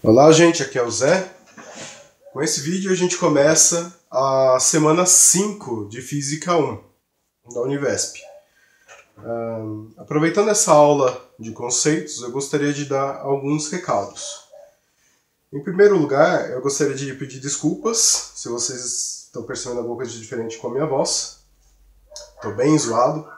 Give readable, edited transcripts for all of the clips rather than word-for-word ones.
Olá, gente, aqui é o Zé. Com esse vídeo a gente começa a semana 5 de Física 1 da Univesp. Aproveitando essa aula de conceitos, eu gostaria de dar alguns recados. Em primeiro lugar, eu gostaria de pedir desculpas se vocês estão percebendo alguma coisa de diferente com a minha voz. Estou bem zoado.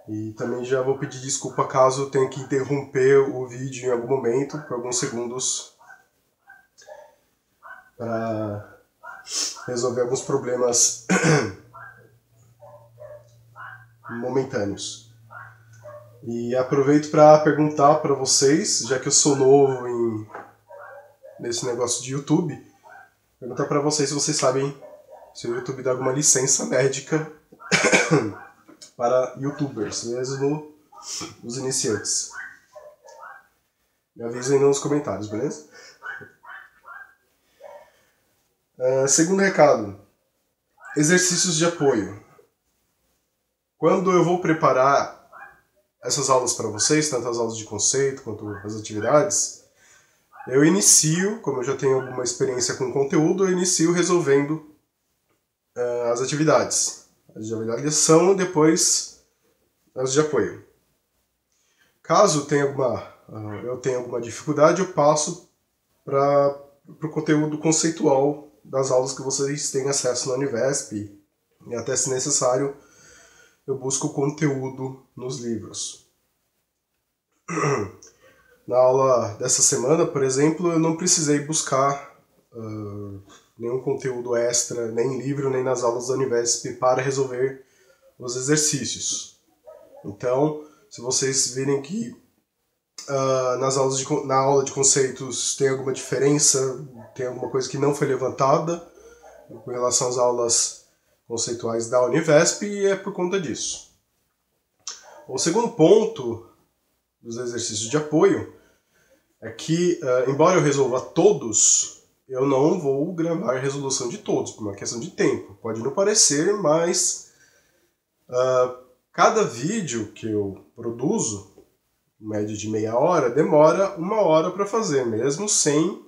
E também já vou pedir desculpa caso eu tenha que interromper o vídeo em algum momento, por alguns segundos, para resolver alguns problemas momentâneos. E aproveito para perguntar para vocês, já que eu sou novo nesse negócio de YouTube, perguntar para vocês se vocês sabem se o YouTube dá alguma licença médica para YouTubers, mesmo os iniciantes. Me avisem nos comentários, beleza? Segundo recado, exercícios de apoio. Quando eu vou preparar essas aulas para vocês, tanto as aulas de conceito quanto as atividades, eu inicio, como eu já tenho alguma experiência com conteúdo, eu inicio resolvendo as atividades. As de avaliação e depois as de apoio. Caso eu tenha alguma dificuldade, eu passo para o conteúdo conceitual das aulas que vocês têm acesso na Univesp, e até, se necessário, eu busco conteúdo nos livros. Na aula dessa semana, por exemplo, eu não precisei buscar nenhum conteúdo extra, nem em livro, nem nas aulas da Univesp para resolver os exercícios. Então, se vocês virem que na aula de conceitos tem alguma diferença, tem alguma coisa que não foi levantada com relação às aulas conceituais da Univesp, é por conta disso. O segundo ponto dos exercícios de apoio é que, embora eu resolva todos, eu não vou gravar a resolução de todos, por uma questão de tempo. Pode não parecer, mas cada vídeo que eu produzo, média de meia hora, demora 1 hora para fazer, mesmo sem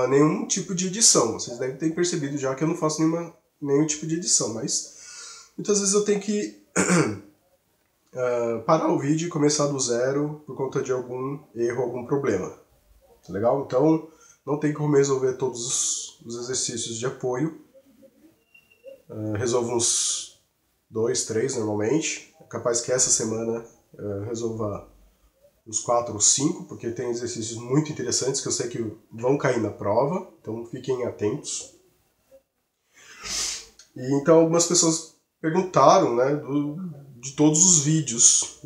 nenhum tipo de edição. Vocês devem ter percebido já que eu não faço nenhum tipo de edição, mas muitas vezes eu tenho que parar o vídeo e começar do zero por conta de algum erro, algum problema. Tá legal? Então, não tem como resolver todos os exercícios de apoio. Resolvo uns 2, 3 normalmente. É capaz que essa semana resolva uns 4 ou 5, porque tem exercícios muito interessantes que eu sei que vão cair na prova, então fiquem atentos. E então algumas pessoas perguntaram, né, de todos os vídeos,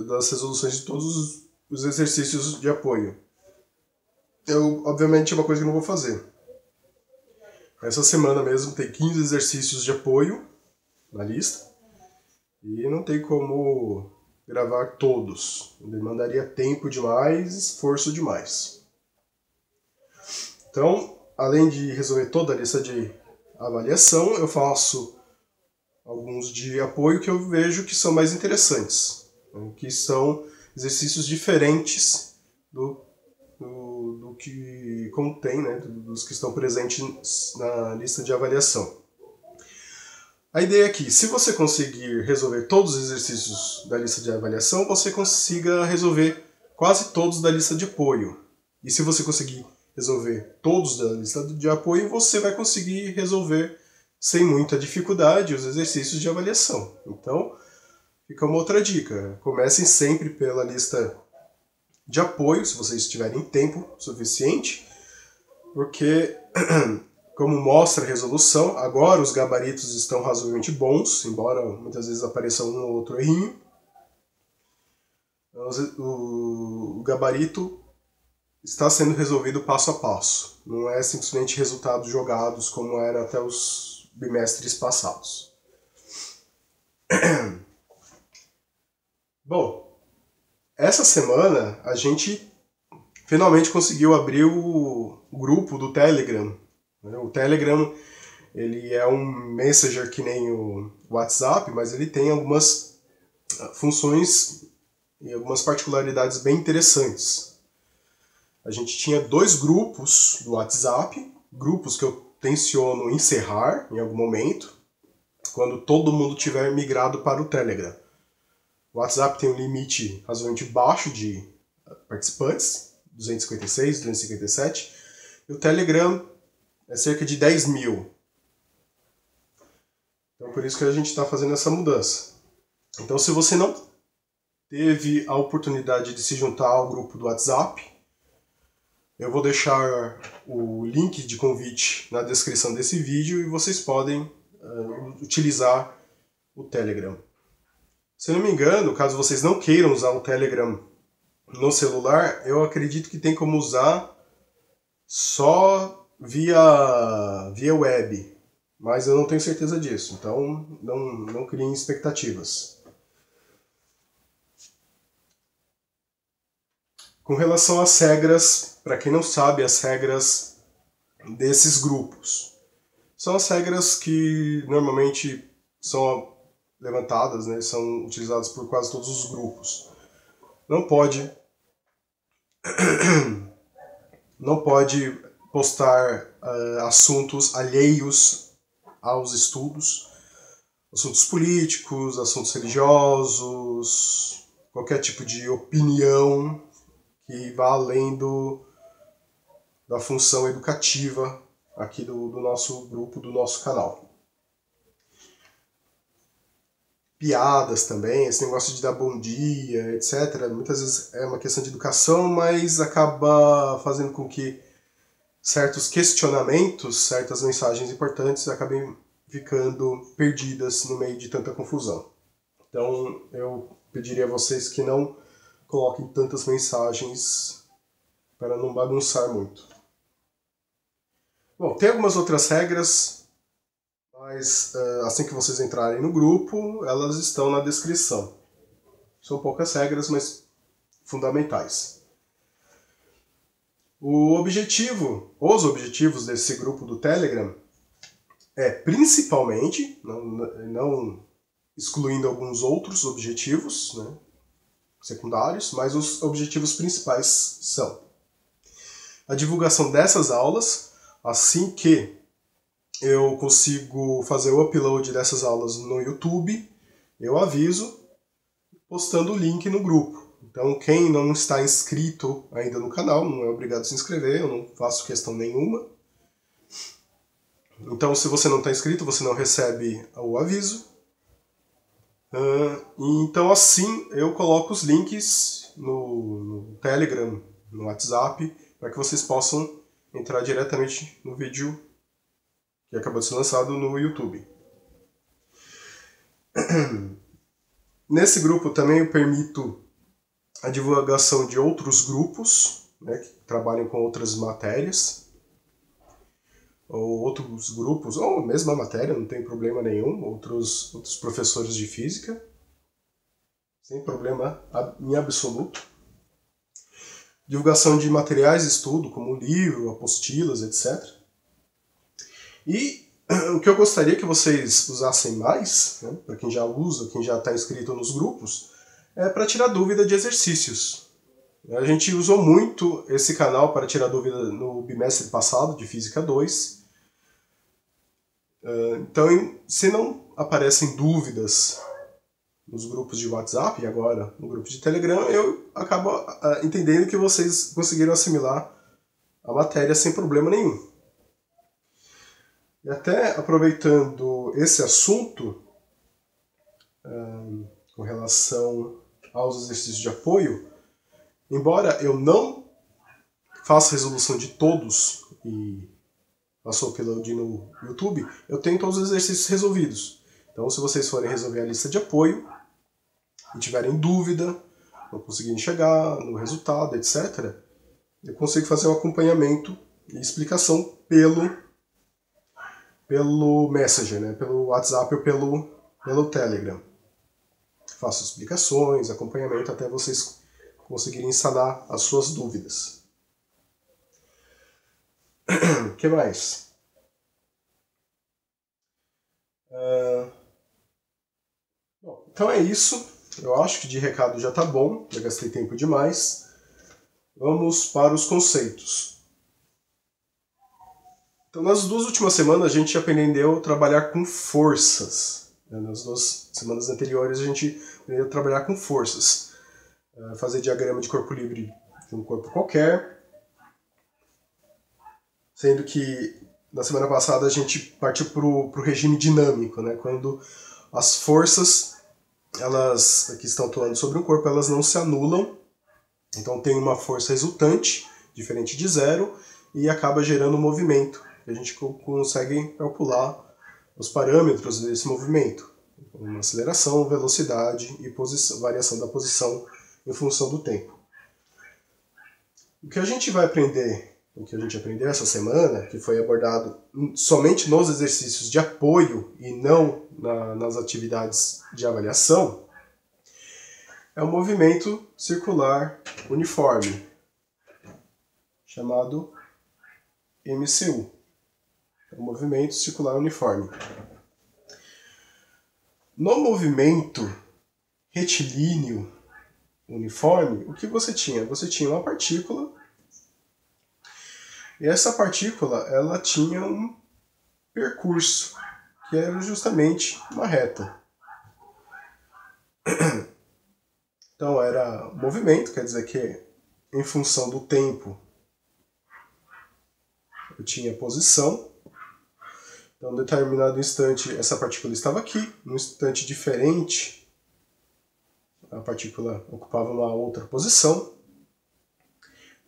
das resoluções de todos os exercícios de apoio. Obviamente, é uma coisa que eu não vou fazer. Essa semana mesmo tem 15 exercícios de apoio na lista, e não tem como gravar todos. Demandaria tempo demais, esforço demais. Então, além de resolver toda a lista de avaliação, eu faço alguns de apoio que eu vejo que são mais interessantes, né, que são exercícios diferentes do que contém, né, dos que estão presentes na lista de avaliação. A ideia é que, se você conseguir resolver todos os exercícios da lista de avaliação, você consiga resolver quase todos da lista de apoio. E se você conseguir resolver todos da lista de apoio, você vai conseguir resolver sem muita dificuldade os exercícios de avaliação. Então, fica uma outra dica. Comecem sempre pela lista de apoio, se vocês tiverem tempo suficiente, porque, como mostra a resolução, agora os gabaritos estão razoavelmente bons, embora muitas vezes apareça um ou outro errinho. O gabarito está sendo resolvido passo a passo, não é simplesmente resultados jogados como era até os bimestres passados. Bom, essa semana a gente finalmente conseguiu abrir o grupo do Telegram. O Telegram, ele é um messenger que nem o WhatsApp, mas ele tem algumas funções e algumas particularidades bem interessantes. A gente tinha 2 grupos do WhatsApp, grupos que eu tenciono encerrar em algum momento, quando todo mundo tiver migrado para o Telegram. O WhatsApp tem um limite razoavelmente baixo de participantes, 256, 257, e o Telegram é cerca de 10 mil. Então por isso que a gente está fazendo essa mudança. Então se você não teve a oportunidade de se juntar ao grupo do WhatsApp, eu vou deixar o link de convite na descrição desse vídeo e vocês podem utilizar o Telegram. Se não me engano, caso vocês não queiram usar o Telegram no celular, eu acredito que tem como usar só via web, mas eu não tenho certeza disso, então não criem expectativas. Com relação às regras, para quem não sabe, as regras desses grupos são as regras que normalmente são levantadas, né, são utilizadas por quase todos os grupos. Não pode postar assuntos alheios aos estudos, assuntos políticos, assuntos religiosos, qualquer tipo de opinião que vá além da função educativa aqui do nosso grupo, do nosso canal. Piadas também, esse negócio de dar bom dia, etc. Muitas vezes é uma questão de educação, mas acaba fazendo com que certos questionamentos, certas mensagens importantes acabem ficando perdidas no meio de tanta confusão. Então eu pediria a vocês que não coloquem tantas mensagens para não bagunçar muito. Bom, tem algumas outras regras, mas assim que vocês entrarem no grupo, elas estão na descrição. São poucas regras, mas fundamentais. Os objetivos desse grupo do Telegram é principalmente, não excluindo alguns outros objetivos, né, secundários, mas os objetivos principais são a divulgação dessas aulas, assim que eu consigo fazer o upload dessas aulas no YouTube, eu aviso, postando o link no grupo. Então quem não está inscrito ainda no canal, não é obrigado a se inscrever, eu não faço questão nenhuma. Então se você não está inscrito, você não recebe o aviso. Então assim eu coloco os links no Telegram, no WhatsApp, para que vocês possam entrar diretamente no vídeo que acabou de ser lançado no YouTube. Nesse grupo também eu permito a divulgação de outros grupos, né, que trabalham com outras matérias, ou outros grupos, ou a mesma matéria, não tem problema nenhum, outros professores de física, sem problema em absoluto. Divulgação de materiais de estudo, como livro, apostilas, etc. E o que eu gostaria que vocês usassem mais, né, para quem já usa, quem já está inscrito nos grupos, é para tirar dúvida de exercícios. A gente usou muito esse canal para tirar dúvida no bimestre passado, de Física 2. Então, se não aparecem dúvidas nos grupos de WhatsApp e agora no grupo de Telegram, eu acabo entendendo que vocês conseguiram assimilar a matéria sem problema nenhum. E até aproveitando esse assunto, com relação aos exercícios de apoio, embora eu não faça resolução de todos e faça o upload no YouTube, eu tenho todos os exercícios resolvidos. Então se vocês forem resolver a lista de apoio e tiverem dúvida, não conseguirem chegar no resultado, etc., eu consigo fazer um acompanhamento e explicação pelo Messenger, né? Pelo WhatsApp ou pelo Telegram. Faço explicações, acompanhamento até vocês conseguirem sanar as suas dúvidas. O que mais? Bom, então é isso. eu acho que de recado já tá bom, já gastei tempo demais. Vamos para os conceitos. Então, nas 2 últimas semanas a gente aprendeu a trabalhar com forças. Nas 2 semanas anteriores a gente aprendeu a trabalhar com forças. Fazer diagrama de corpo livre de um corpo qualquer. Sendo que na semana passada a gente partiu para o regime dinâmico, né? Quando as forças elas que estão atuando sobre o corpo, elas não se anulam. Então tem uma força resultante, diferente de zero, e acaba gerando movimento. A gente consegue calcular os parâmetros desse movimento. Uma aceleração, velocidade e variação da posição em função do tempo. O que a gente vai aprender, o que a gente aprendeu essa semana, que foi abordado somente nos exercícios de apoio e não nas atividades de avaliação, é um movimento circular uniforme, chamado MCU. É um movimento circular uniforme. No movimento retilíneo uniforme, o que você tinha? Você tinha uma partícula, e essa partícula ela tinha um percurso, que era justamente uma reta. Então era movimento, quer dizer que em função do tempo eu tinha posição. Então, em determinado instante, essa partícula estava aqui, num instante diferente, a partícula ocupava uma outra posição.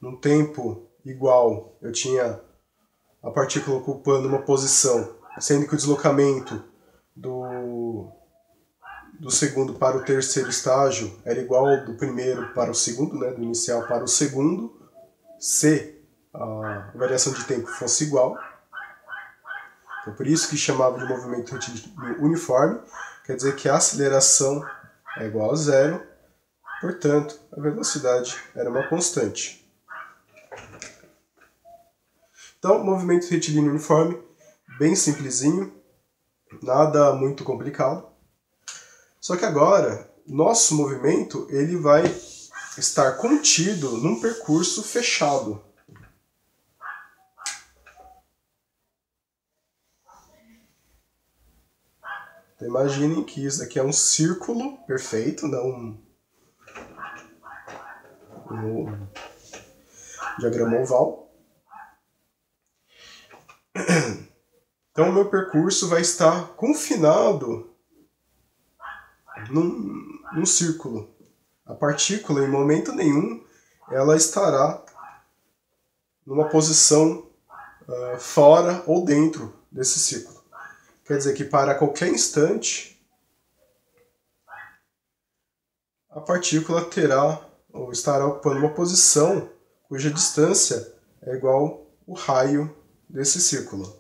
Num tempo igual, eu tinha a partícula ocupando uma posição, sendo que o deslocamento do segundo para o terceiro estágio era igual ao do primeiro para o segundo, né, do inicial para o segundo, se a variação de tempo fosse igual. Então, por isso que chamava de movimento retilíneo uniforme, quer dizer que a aceleração é igual a zero, portanto, a velocidade era uma constante. Então, movimento retilíneo uniforme, bem simplesinho, nada muito complicado. Só que agora, nosso movimento ele vai estar contido num percurso fechado. Então, imaginem que isso aqui é um círculo perfeito, não um diagrama oval. Então o meu percurso vai estar confinado num círculo. A partícula, em momento nenhum, ela estará numa posição fora ou dentro desse círculo. Quer dizer que para qualquer instante, a partícula terá ou estará ocupando uma posição cuja distância é igual ao raio desse círculo.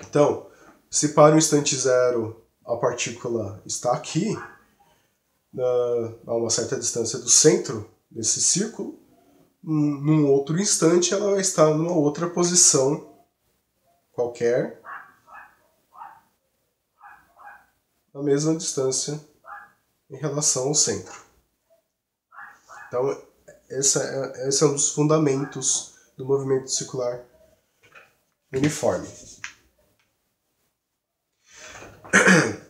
Então, se para o instante zero a partícula está aqui, a uma certa distância do centro desse círculo, num outro instante ela vai estar numa outra posição qualquer, na mesma distância em relação ao centro. Então, esse é um dos fundamentos do movimento circular uniforme.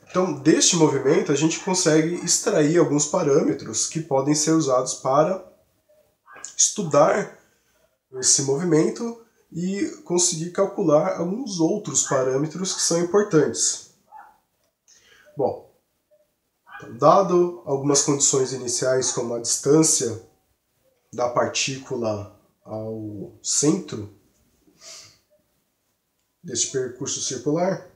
Então, deste movimento, a gente consegue extrair alguns parâmetros que podem ser usados para estudar esse movimento e conseguir calcular alguns outros parâmetros que são importantes. Bom, dado algumas condições iniciais, como a distância da partícula ao centro deste percurso circular,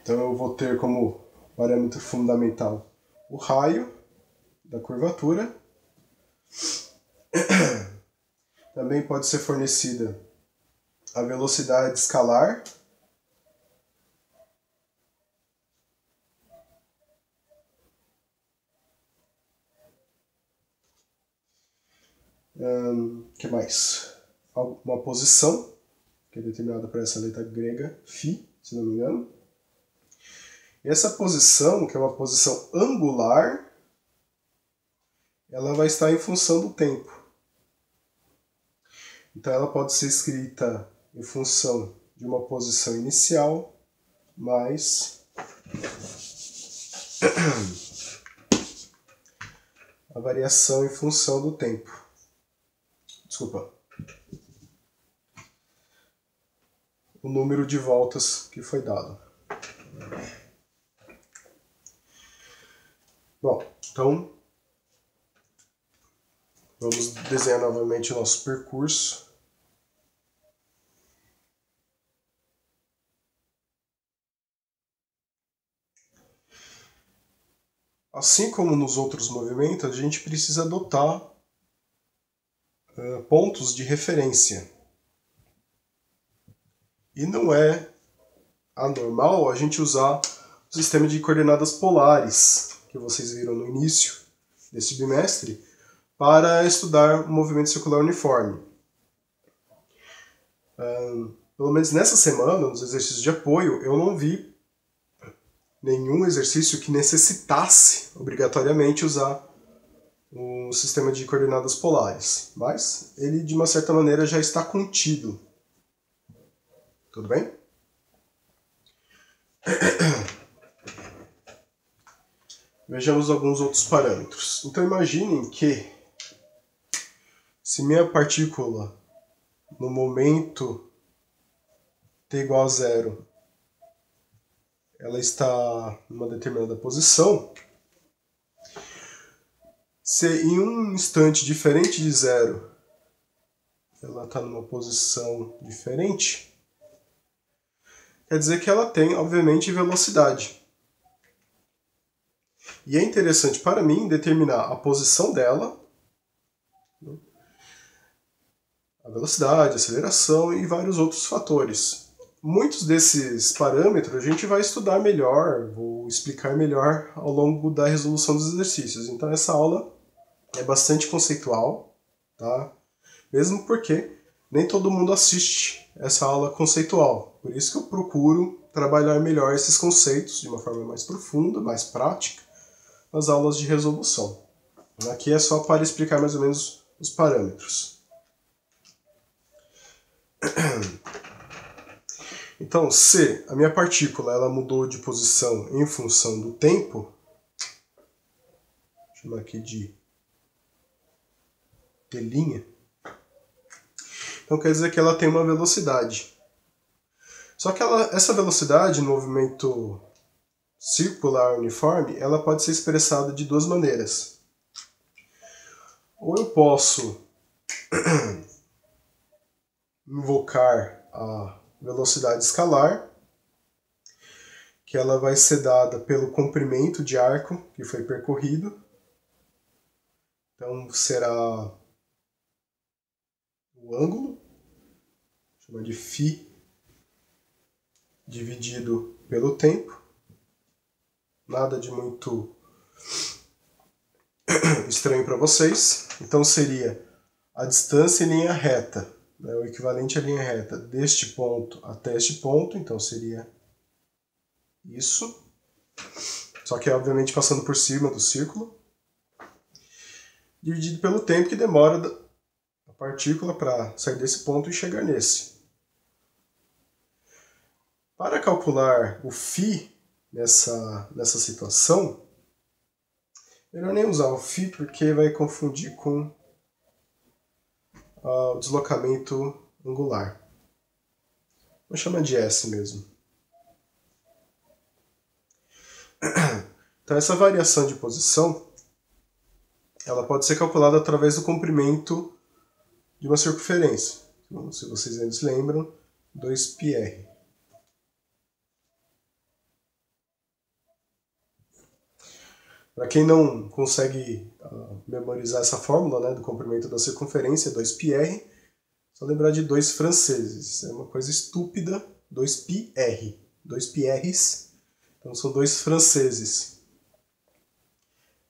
então eu vou ter como parâmetro fundamental o raio da curvatura. Também pode ser fornecida a velocidade escalar, Que mais? Uma posição, que é determinada por essa letra grega, φ, se não me engano. E essa posição, que é uma posição angular, ela vai estar em função do tempo. Então ela pode ser escrita em função de uma posição inicial mais a variação em função do tempo. Desculpa. O número de voltas que foi dado. Bom, então vamos desenhar novamente o nosso percurso. Assim como nos outros movimentos, a gente precisa adotar pontos de referência. E não é anormal a gente usar o sistema de coordenadas polares, que vocês viram no início desse bimestre, para estudar o movimento circular uniforme. Pelo menos nessa semana, nos exercícios de apoio, eu não vi nenhum exercício que necessitasse obrigatoriamente usar o sistema de coordenadas polares, mas ele de uma certa maneira já está contido. Tudo bem? Vejamos alguns outros parâmetros. Então imaginem que se minha partícula no momento t igual a 0 ela está numa determinada posição, se em um instante diferente de 0 ela está numa posição diferente, quer dizer que ela tem, obviamente, velocidade. E é interessante para mim determinar a posição dela, a velocidade, a aceleração e vários outros fatores. Muitos desses parâmetros a gente vai estudar melhor, vou explicar melhor ao longo da resolução dos exercícios. Então essa aula é bastante conceitual, tá? Mesmo porque nem todo mundo assiste essa aula conceitual. Por isso que eu procuro trabalhar melhor esses conceitos de uma forma mais profunda, mais prática, nas aulas de resolução. Aqui é só para explicar mais ou menos os parâmetros. Então, se a minha partícula ela mudou de posição em função do tempo, vou chamar aqui de T', então quer dizer que ela tem uma velocidade. Só que essa velocidade no movimento circular uniforme, ela pode ser expressada de duas maneiras. Ou eu posso invocar a velocidade escalar, que ela vai ser dada pelo comprimento de arco que foi percorrido. Então será o ângulo, chama de φ, dividido pelo tempo. Nada de muito estranho para vocês. Então seria a distância em linha reta, né, o equivalente à linha reta deste ponto até este ponto, então seria isso. Só que obviamente passando por cima do círculo, dividido pelo tempo que demora a partícula para sair desse ponto e chegar nesse. Para calcular o φ nessa situação, melhor nem usar o φ porque vai confundir com o deslocamento angular. Vou chamar de S mesmo. Então essa variação de posição ela pode ser calculada através do comprimento de uma circunferência. Então, se vocês ainda se lembram, 2πr. Para quem não consegue memorizar essa fórmula, né, do comprimento da circunferência, 2πr, só lembrar de dois franceses. É uma coisa estúpida, 2πr. 2πrs, então são dois franceses.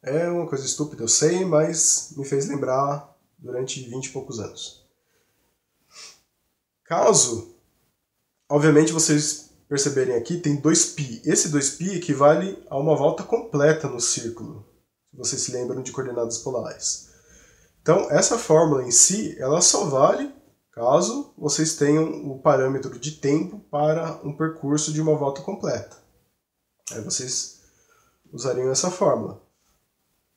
É uma coisa estúpida, eu sei, mas me fez lembrar durante 20 e poucos anos. Caso, obviamente vocês perceberem aqui, tem 2π. Esse 2π equivale a uma volta completa no círculo, se vocês se lembram de coordenadas polares. Então, essa fórmula em si, ela só vale caso vocês tenham o parâmetro de tempo para um percurso de uma volta completa. Aí vocês usariam essa fórmula.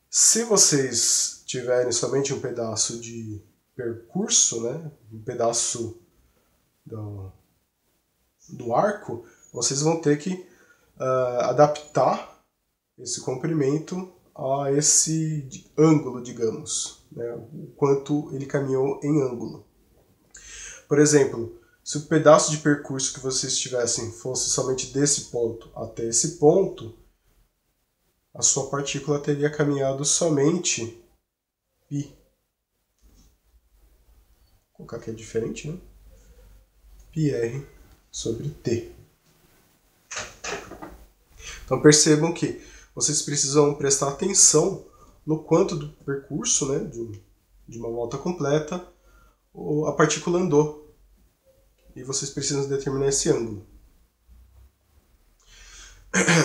Se vocês tiverem somente um pedaço de percurso, né, um pedaço do arco, vocês vão ter que adaptar esse comprimento a esse ângulo, digamos, né, o quanto ele caminhou em ângulo. Por exemplo, se o pedaço de percurso que vocês tivessem fosse somente desse ponto até esse ponto, a sua partícula teria caminhado somente π. Vou colocar aqui é diferente, né? πr sobre t. Então percebam que vocês precisam prestar atenção no quanto do percurso, né, de uma volta completa, a partícula andou. E vocês precisam determinar esse ângulo.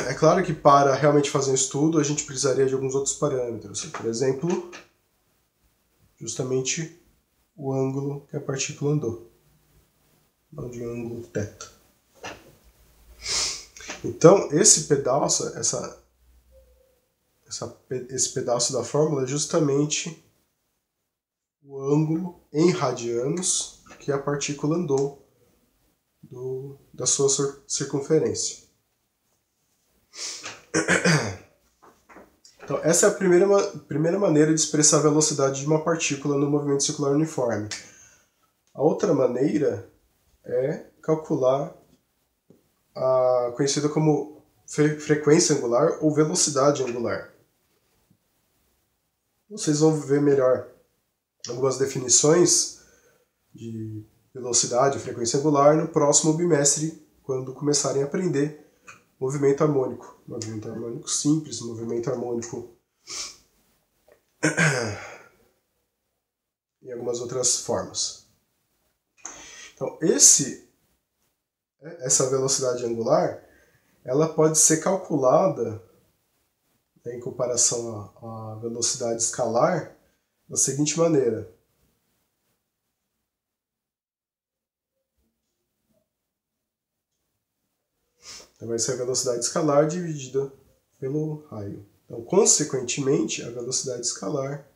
É claro que para realmente fazer um estudo a gente precisaria de alguns outros parâmetros. Por exemplo, justamente o ângulo que a partícula andou. Não de ângulo θ. Então, esse pedaço, esse pedaço da fórmula é justamente o ângulo em radianos que a partícula andou da sua circunferência. Então, essa é a primeira maneira de expressar a velocidade de uma partícula no movimento circular uniforme. A outra maneira é calcular a conhecida como frequência angular ou velocidade angular. Vocês vão ver melhor algumas definições de velocidade e frequência angular no próximo bimestre, quando começarem a aprender movimento harmônico. Movimento harmônico simples, movimento harmônico e algumas outras formas. Então, essa velocidade angular, ela pode ser calculada, né, em comparação à velocidade escalar, da seguinte maneira. Então, vai ser a velocidade escalar dividida pelo raio. Então, consequentemente, a velocidade escalar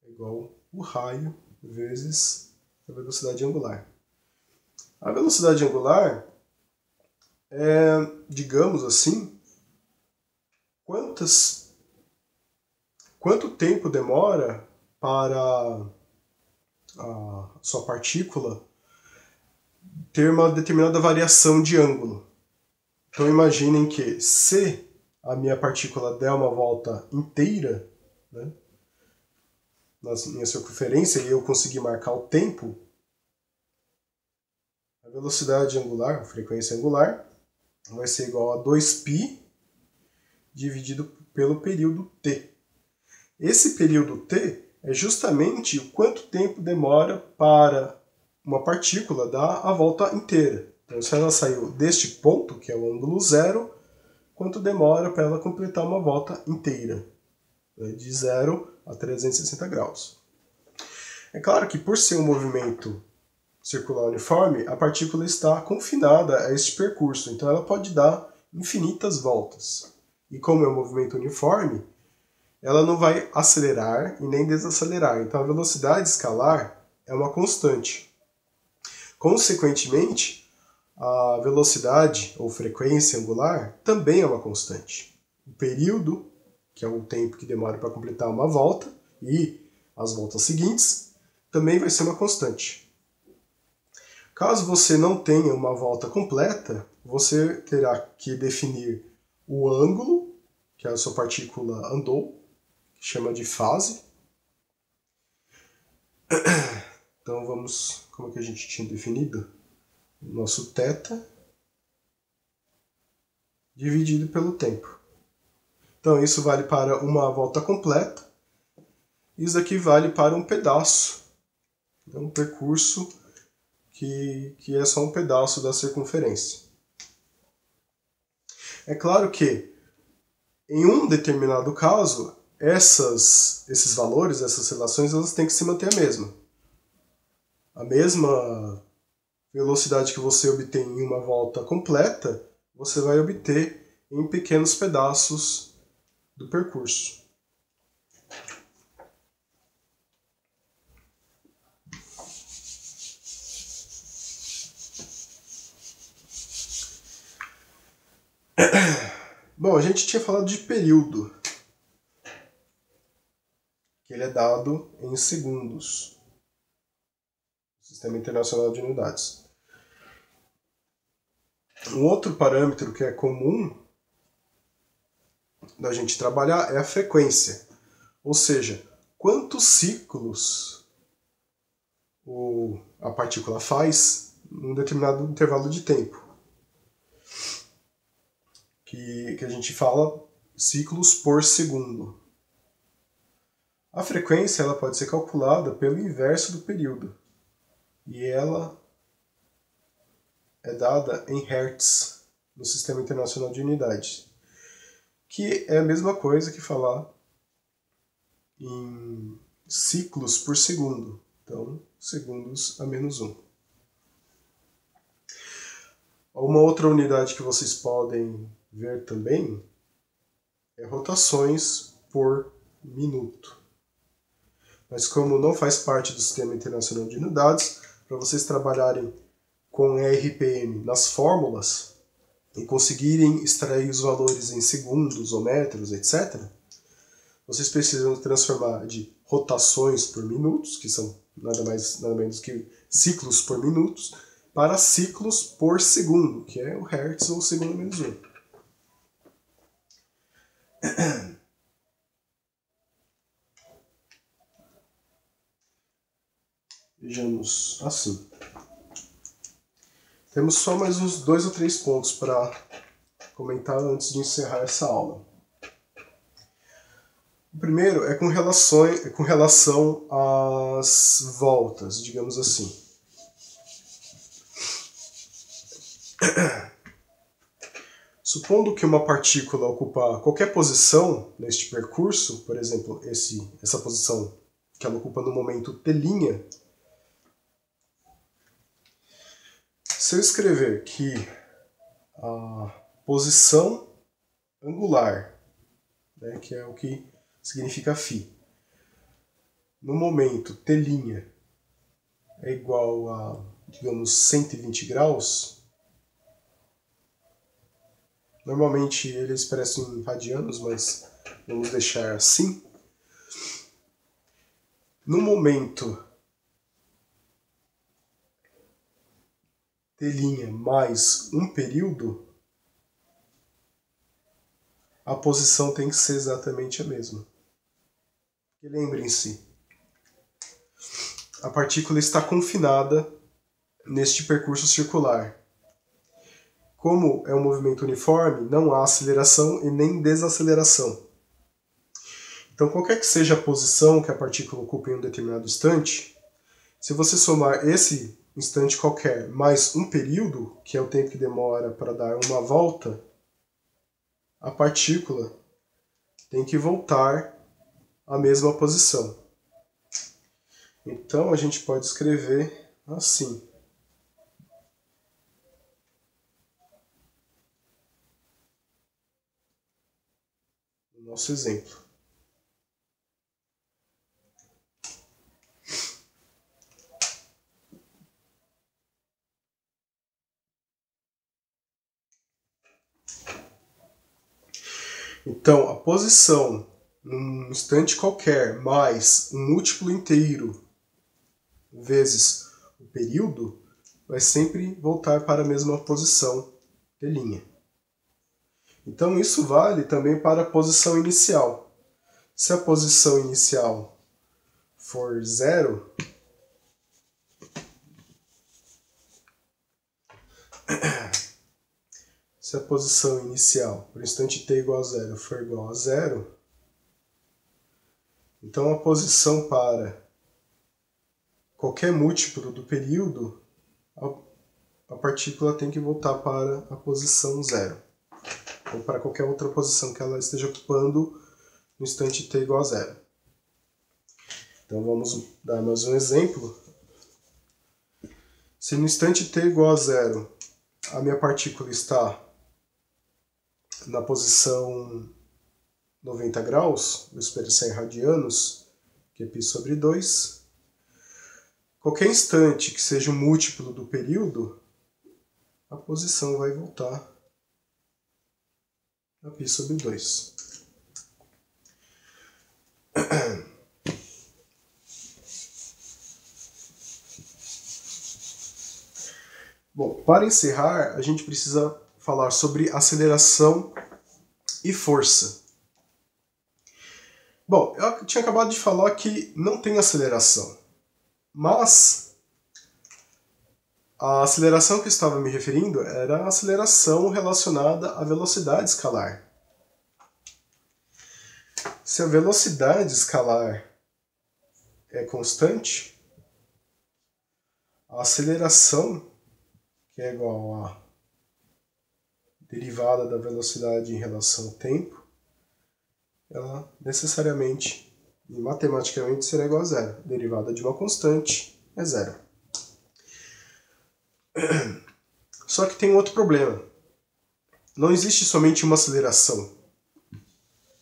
é igual ao raio vezes a velocidade angular. A velocidade angular é, digamos assim, quanto tempo demora para a sua partícula ter uma determinada variação de ângulo. Então imaginem que se a minha partícula der uma volta inteira, né, na minha circunferência e eu conseguir marcar o tempo, a velocidade angular, a frequência angular, vai ser igual a 2π dividido pelo período t. Esse período t é justamente o quanto tempo demora para uma partícula dar a volta inteira. Então, se ela saiu deste ponto, que é o ângulo zero, quanto demora para ela completar uma volta inteira, né, de 0 a 360 graus. É claro que por ser um movimento circular uniforme, a partícula está confinada a este percurso, então ela pode dar infinitas voltas. E como é um movimento uniforme, ela não vai acelerar e nem desacelerar. Então a velocidade escalar é uma constante. Consequentemente, a velocidade ou frequência angular também é uma constante. O período, que é o tempo que demora para completar uma volta, e as voltas seguintes, também vai ser uma constante. Caso você não tenha uma volta completa, você terá que definir o ângulo que a sua partícula andou, que chama de fase. Então vamos, como é que a gente tinha definido? Nosso θ dividido pelo tempo. Então isso vale para uma volta completa. Isso aqui vale para um pedaço. É um percurso que é só um pedaço da circunferência. É claro que, em um determinado caso, esses valores, essas relações, elas têm que se manter a mesma. A mesma velocidade que você obtém em uma volta completa, você vai obter em pequenos pedaços do percurso. Bom, a gente tinha falado de período, que ele é dado em segundos. Sistema Internacional de Unidades. Um outro parâmetro que é comum da gente trabalhar é a frequência, ou seja, quantos ciclos a partícula faz num determinado intervalo de tempo, que a gente fala ciclos por segundo. A frequência ela pode ser calculada pelo inverso do período, e ela é dada em Hertz, no Sistema Internacional de Unidades, que é a mesma coisa que falar em ciclos por segundo. Então, segundos a menos 1. Uma outra unidade que vocês podem ver também é rotações por minuto. Mas como não faz parte do Sistema Internacional de Unidades, para vocês trabalharem com RPM nas fórmulas e conseguirem extrair os valores em segundos ou metros, etc., vocês precisam transformar de rotações por minutos, que são nada menos que ciclos por minutos, para ciclos por segundo, que é o Hertz ou segundo menos 1. Vejamos assim. Temos só mais uns 2 ou 3 pontos para comentar antes de encerrar essa aula. O primeiro é com relação às voltas, digamos assim. Supondo que uma partícula ocupa qualquer posição neste percurso, por exemplo, essa posição que ela ocupa no momento t', se eu escrever que a posição angular, né, que é o que significa φ, no momento t' é igual a, digamos, 120 graus, normalmente ele é expresso em radianos, mas vamos deixar assim. No momento t' mais um período, a posição tem que ser exatamente a mesma. E lembrem-se, a partícula está confinada neste percurso circular. Como é um movimento uniforme, não há aceleração e nem desaceleração. Então, qualquer que seja a posição que a partícula ocupa em um determinado instante, se você somar esse instante qualquer mais um período, que é o tempo que demora para dar uma volta, a partícula tem que voltar à mesma posição. Então, a gente pode escrever assim. O nosso exemplo. Então, a posição num instante qualquer mais um múltiplo inteiro vezes o período vai sempre voltar para a mesma posição t'. Então, isso vale também para a posição inicial. Se a posição inicial for 0, se a posição inicial, por instante t igual a 0, for igual a 0, Então a posição para qualquer múltiplo do período, a partícula tem que voltar para a posição zero, ou para qualquer outra posição que ela esteja ocupando no instante t igual a zero. Então vamos dar mais um exemplo. Se no instante t igual a zero a minha partícula está na posição 90 graus, vou expressar em radianos, que é π sobre 2, qualquer instante que seja um múltiplo do período, a posição vai voltar a π sobre 2. Bom, para encerrar, a gente precisa falar sobre aceleração e força. Bom, eu tinha acabado de falar que não tem aceleração, mas a aceleração que eu estava me referindo era a aceleração relacionada à velocidade escalar. Se a velocidade escalar é constante, a aceleração, que é igual a derivada da velocidade em relação ao tempo, ela necessariamente e matematicamente será igual a zero. Derivada de uma constante é zero. Só que tem um outro problema. Não existe somente uma aceleração.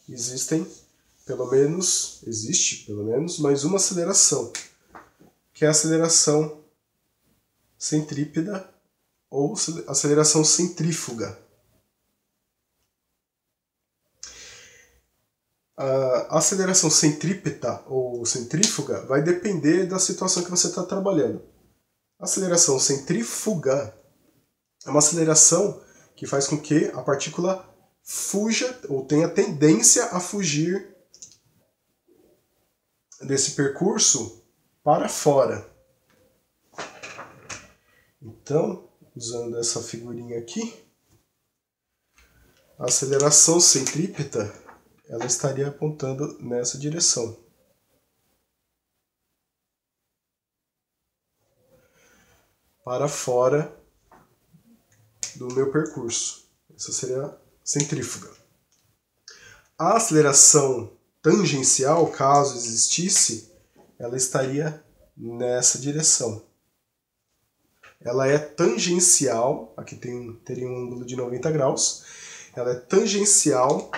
Existe pelo menos mais uma aceleração, que é a aceleração centrípeta ou aceleração centrífuga. A aceleração centrípeta ou centrífuga vai depender da situação que você está trabalhando. A aceleração centrífuga é uma aceleração que faz com que a partícula fuja ou tenha tendência a fugir desse percurso para fora. Então, usando essa figurinha aqui, a aceleração centrípeta ela estaria apontando nessa direção. Para fora do meu percurso. Essa seria a centrífuga. A aceleração tangencial, caso existisse, ela estaria nessa direção. Ela é tangencial, aqui teria um ângulo de 90 graus, ela é tangencial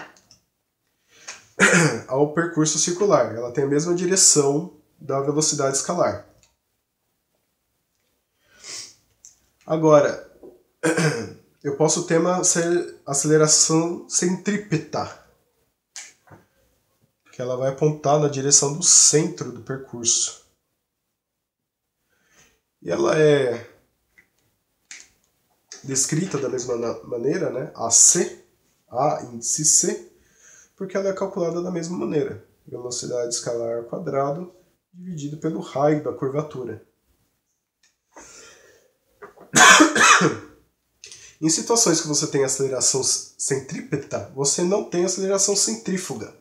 ao percurso circular. Ela tem a mesma direção da velocidade escalar. Agora, eu posso ter uma aceleração centrípeta, que ela vai apontar na direção do centro do percurso. E ela é descrita da mesma maneira, né? A índice C, porque ela é calculada da mesma maneira. Velocidade escalar ao quadrado dividido pelo raio da curvatura. Em situações que você tem aceleração centrípeta, você não tem aceleração centrífuga.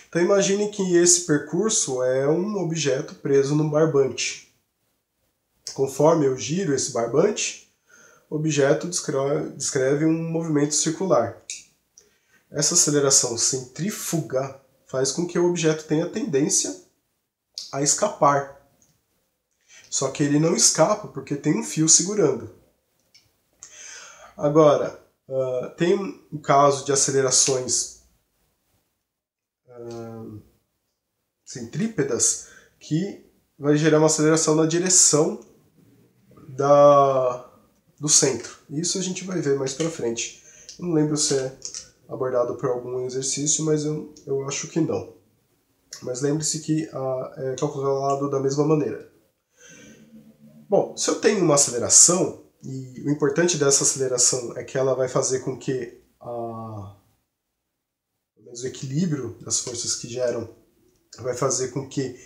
Então imagine que esse percurso é um objeto preso num barbante. Conforme eu giro esse barbante, o objeto descreve um movimento circular. Essa aceleração centrífuga faz com que o objeto tenha tendência a escapar. Só que ele não escapa porque tem um fio segurando. Agora, tem um caso de acelerações centrípetas que vai gerar uma aceleração na direção do centro. Isso a gente vai ver mais pra frente. Não lembro se é abordado por algum exercício, mas eu acho que não. Mas lembre-se que é calculado da mesma maneira. Bom, se eu tenho uma aceleração, e o importante dessa aceleração é que ela vai fazer com que o equilíbrio das forças que geram vai fazer com que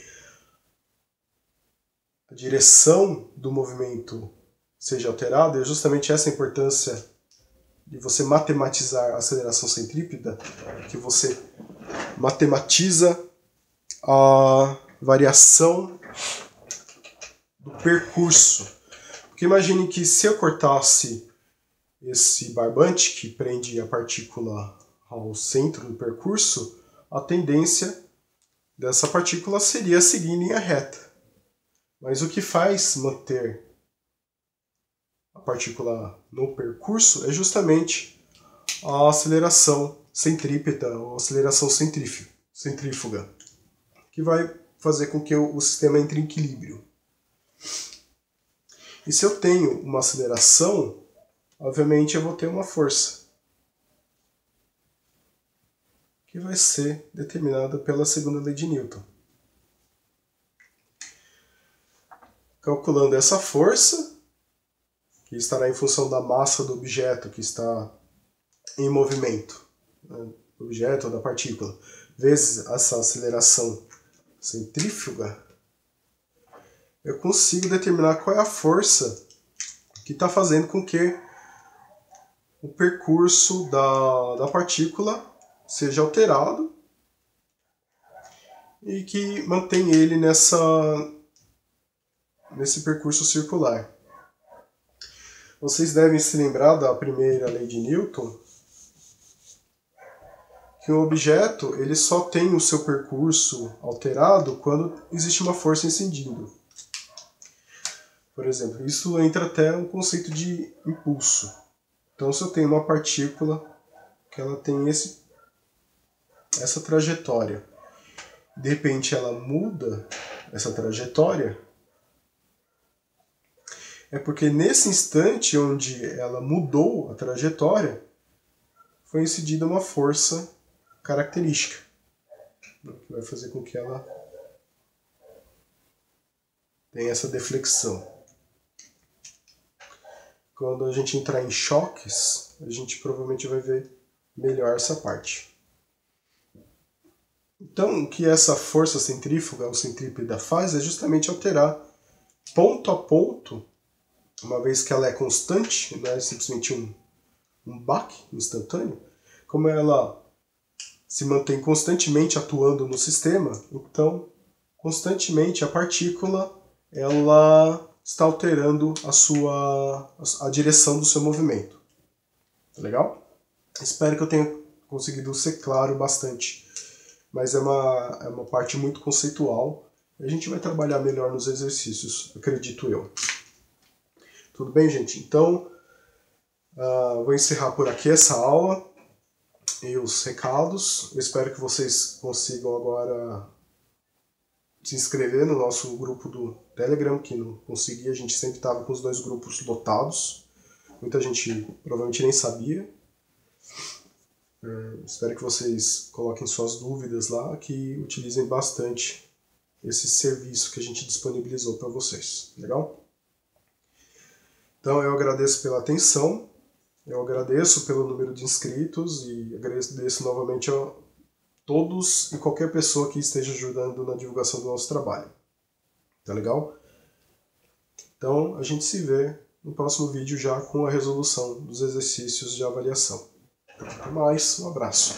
a direção do movimento seja alterada, e é justamente essa a importância de você matematizar a aceleração centrípeta, que você matematiza a variação do percurso. Porque imagine que se eu cortasse esse barbante que prende a partícula ao centro do percurso, a tendência dessa partícula seria seguir em linha reta. Mas o que faz manter a partícula no percurso é justamente a aceleração centrípeta ou aceleração centrífuga, que vai fazer com que o sistema entre em equilíbrio. E se eu tenho uma aceleração, obviamente eu vou ter uma força, que vai ser determinada pela segunda lei de Newton. Calculando essa força, que estará em função da massa do objeto que está em movimento, do objeto ou da partícula, vezes essa aceleração centrífuga, eu consigo determinar qual é a força que está fazendo com que o percurso da partícula seja alterado e que mantém ele nesse percurso circular. Vocês devem se lembrar da primeira lei de Newton, que o objeto ele só tem o seu percurso alterado quando existe uma força incidindo. Por exemplo, isso entra até no conceito de impulso. Então, se eu tenho uma partícula que ela tem essa trajetória, de repente ela muda essa trajetória, é porque nesse instante onde ela mudou a trajetória, foi incidida uma força característica, que vai fazer com que ela tenha essa deflexão. Quando a gente entrar em choques, a gente provavelmente vai ver melhor essa parte. Então, o que essa força centrífuga ou centrípeta faz é justamente alterar ponto a ponto, uma vez que ela é constante, não é simplesmente um baque instantâneo, como ela se mantém constantemente atuando no sistema, então, constantemente a partícula ela está alterando a direção do seu movimento. Tá legal? Espero que eu tenha conseguido ser claro bastante. Mas é uma parte muito conceitual. A gente vai trabalhar melhor nos exercícios, acredito eu. Tudo bem, gente? Então, vou encerrar por aqui essa aula e os recados. Eu espero que vocês consigam agora se inscrever no nosso grupo do Telegram, que não consegui, a gente sempre estava com os 2 grupos lotados. Muita gente provavelmente nem sabia. Espero que vocês coloquem suas dúvidas lá, que utilizem bastante esse serviço que a gente disponibilizou para vocês. Legal? Então eu agradeço pela atenção, eu agradeço pelo número de inscritos e agradeço novamente a todos e qualquer pessoa que esteja ajudando na divulgação do nosso trabalho. Tá legal? Então a gente se vê no próximo vídeo já com a resolução dos exercícios de avaliação. Até mais, um abraço.